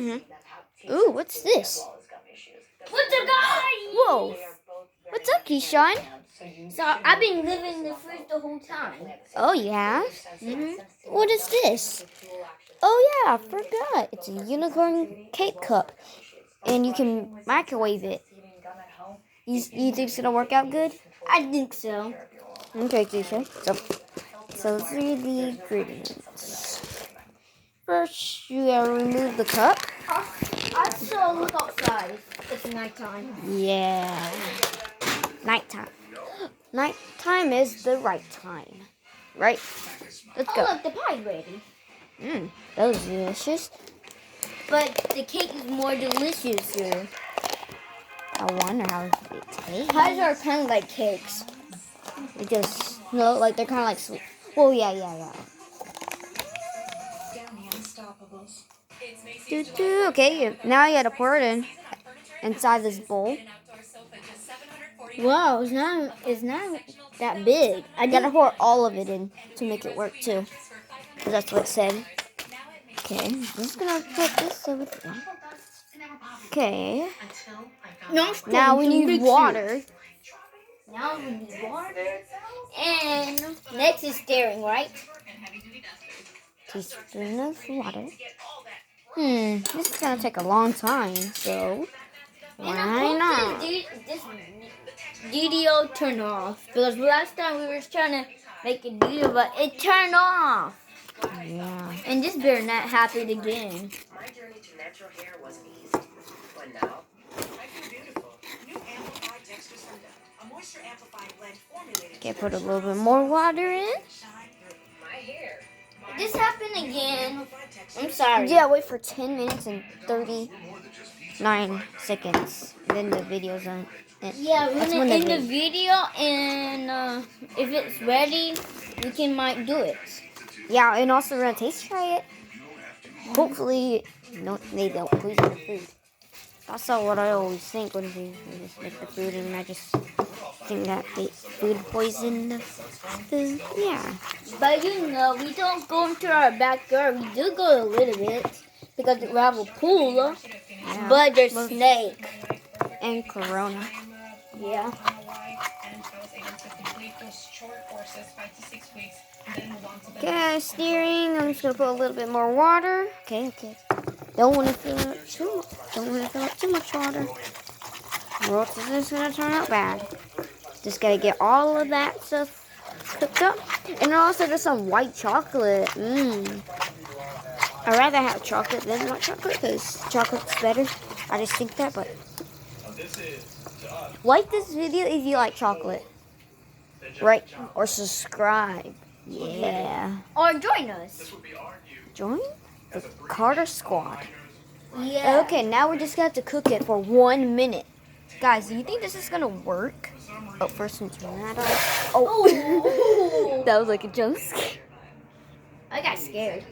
Ooh, what's this? What's up, guys? Whoa. What's up, Keyshawn? So I've been living in the fridge the whole time. Oh, yeah? What is this? Oh, yeah, I forgot. It's a unicorn cake cup. And you can microwave it. You think it's going to work out good? I think so. Okay, Keisha. So let's read the ingredients. First, you gotta remove the cup. Also, look outside. It's nighttime. Yeah. Nighttime. Nighttime is the right time. Right? Let's Oh, go. look, the pie's ready. That was delicious. But the cake is more delicious here. I wonder how it tastes. Pies are kind of like cakes. It just, no, like they're kind of like sweet. Well, yeah. Okay, now you gotta pour it inside this bowl. Wow, it's not that big. I gotta pour all of it in to make it work too. Because that's what it said. Okay, I'm just gonna put this over there. Okay. Now we need water. Now we need water. And next is stirring, right? Teaspoon of water. This is gonna take a long time, so why not? This video turned off because last time we were trying to make a video, but it turned off. Yeah. And this better not happen again. My journey to natural hair wasn't easy, but now I feel beautiful. New Amplified Dexter Sundown, a moisture amplifying blend formulated. Okay, put a little bit more water in. My hair. This happened again. I'm sorry. Yeah, wait for 10 minutes and 39 seconds. Then the video's on. Yeah, we're That's gonna when end the video, and if it's ready, we might do it. Yeah, and also we're gonna taste try it. Hopefully, no, they don't poison the food. That's not what I always think when we just make the food, and I just think that food poisoned the food. Yeah. But we don't go into our backyard. We do go a little bit because we have a pool, Yeah. but there's snake. And Corona. Yeah. Okay, steering. I'm just gonna put a little bit more water. Okay. Don't want to fill up too much water, or else it's just gonna turn out bad. Just gotta get all of that stuff cooked up, and also just some white chocolate. I'd rather have chocolate than white chocolate because chocolate's better. I just think that, but like this video if you like chocolate, right? Or subscribe. Yeah. Or join us. Join the Carter Squad. Yeah. Okay, now we're just gonna have to cook it for 1 minute. Guys, do you think this is gonna work? Oh, first we turn that off. Oh, that was like a jump scare. I got scared.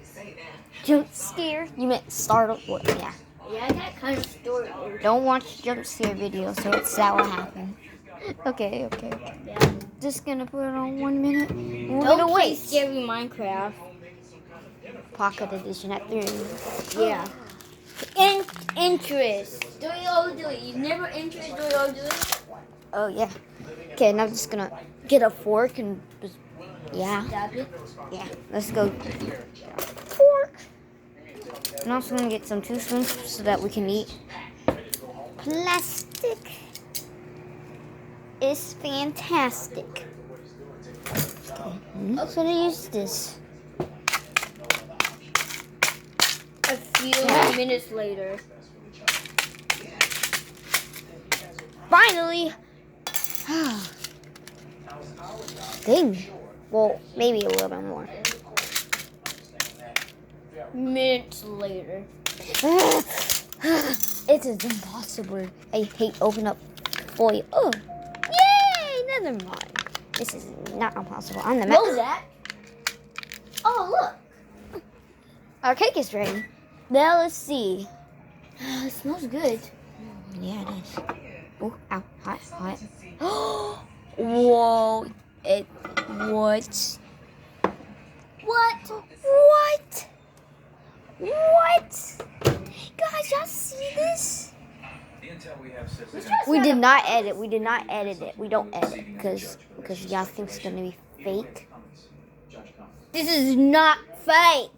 Jump scare? You meant startled? What? Yeah. Yeah, I got kind of scared. Don't watch jump scare videos, so it's that what happened. Okay. Yeah. Just gonna put it on 1 minute. We're Don't gonna play wait. Scary Minecraft. Pocket edition at 3. Yeah. Interest. Do it. You never interest. Do it. Oh yeah. Okay, now I'm just gonna get a fork and just, yeah. Stab it. Yeah, let's go. Fork. I'm also gonna get some 2 spoons so that we can eat. Plastic is fantastic. Okay, I'm not gonna use this. A few minutes later. Finally. Dang. Well, maybe a little bit more. Minutes later. It is impossible. I hate open up foil. Oh, yay! Never mind. This is not impossible. I'm the What was that? Oh, look. Our cake is ready. Now let's see. It smells good. Yeah, it is. Oh, ow, hot. Whoa! What? Guys, We did not edit. We did not edit it. We don't edit because y'all think it's gonna be fake. This is not fake.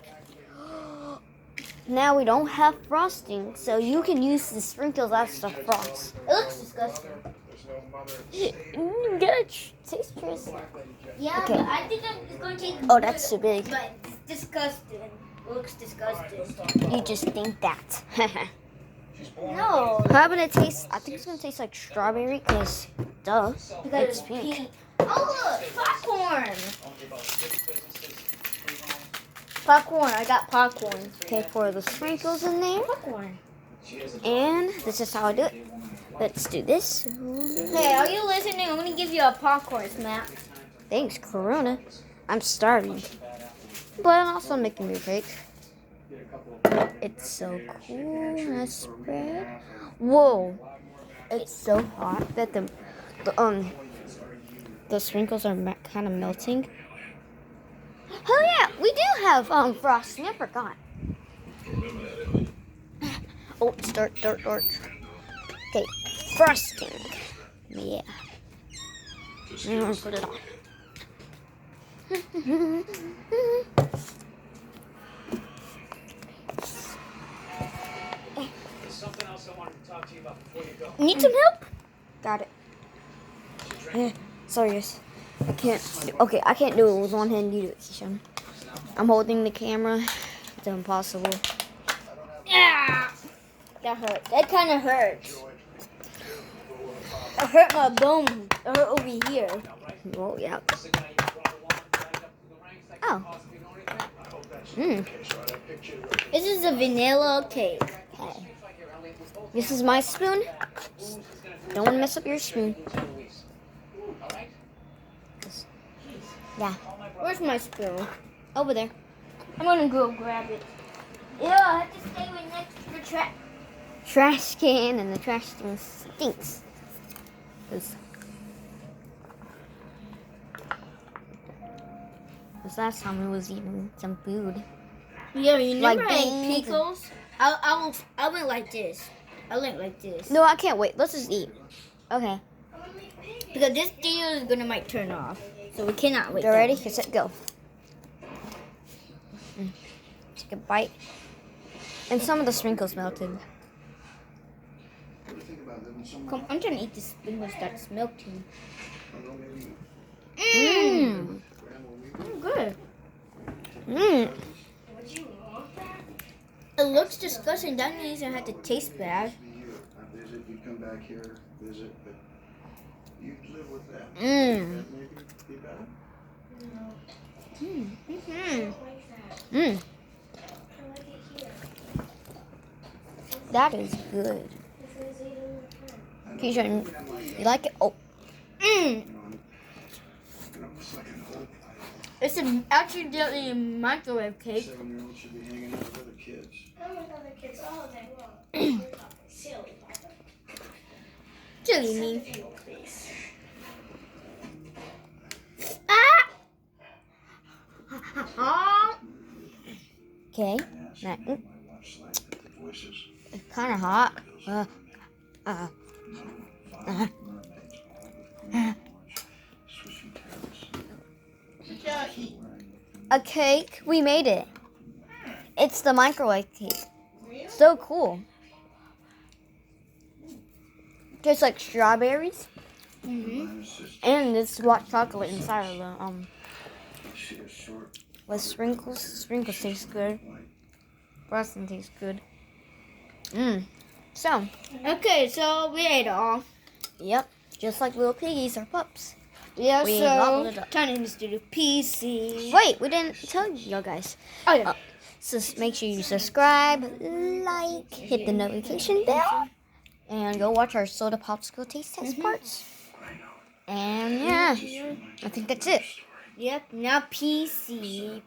Now we don't have frosting, so you can use the sprinkles as the frost. It looks disgusting. Get a taste, Chris. Yeah, Okay. but I think it's going to taste Oh, that's too big. But it's disgusting. It looks disgusting. You just think that. No. How about it taste? I think it's gonna taste like strawberry, cause duh, Because it's pink. Oh, look, popcorn. Popcorn. I got popcorn. Okay, pour the sprinkles in there, Popcorn. and this is how I do it. Let's do this. Hey, are you listening? I'm gonna give you a popcorn snack. Thanks, Corona. I'm starving, but I'm also making me cake. It's so cool. Let's spread. Whoa! It's so hot that the sprinkles are kind of melting. Oh yeah, we do have frosting. I forgot. Oh, it's dark. Okay, frosting. Yeah. I'm gonna put it on. Something else I wanted to talk to you about before you go. Need some help? Got it. Sorry, guys. I can't. Okay, I can't do it with one hand. You do it, Keishan. I'm holding the camera. It's impossible. Yeah. That hurt. That kind of hurts. It hurt my bone. It hurt over here. Oh, yeah. Oh. This is a vanilla cake. Okay. This is my spoon. Don't want to mess up your spoon. Yeah. Where's my spoon? Over there. I'm gonna go grab it. Yeah, I have to stay right next to the trash. Trash can, and the trash can stinks. 'Cause last time we was eating some food. Yeah, you Like never ate beans and- pickles. I went like this. I went like this. No, I can't wait. Let's just eat. Okay. Because this video is gonna might turn off, so we cannot wait. You ready? Get set, go. Take a bite. And some of the sprinkles melted. Come, I'm trying to eat this sprinkles that's melting. Mmm. Good. Mmm. It looks disgusting. That means it had to taste bad. Visit, you come back here, visit, but you live with that. Mmm. That maybe be better. Mmm. That is good. Keisha, you like it? Oh. Mmm. It's like an old It's actually a microwave cake. 7-year-old should be hanging out with other kids. Silly me. Ah! Okay. Yeah, so Now, my watch like the voices. it's kind of hot. Mermaids, swishing tails. A cake. We made it. It's the microwave cake. So cool. Tastes like strawberries, Mm-hmm. and it's hot chocolate inside of the She is short, with sprinkles. Sprinkles taste good. Frosting tastes good. Mmm. So, Okay, so we ate it all. yep, just like little piggies or pups. Yeah, We so gobbled it up. time in the studio. PC. Wait, we didn't tell you guys. Oh yeah. So make sure you subscribe, like, hit the notification bell, and go watch our soda popsicle taste test parts. And yeah, I think that's it. Yep. Now PC.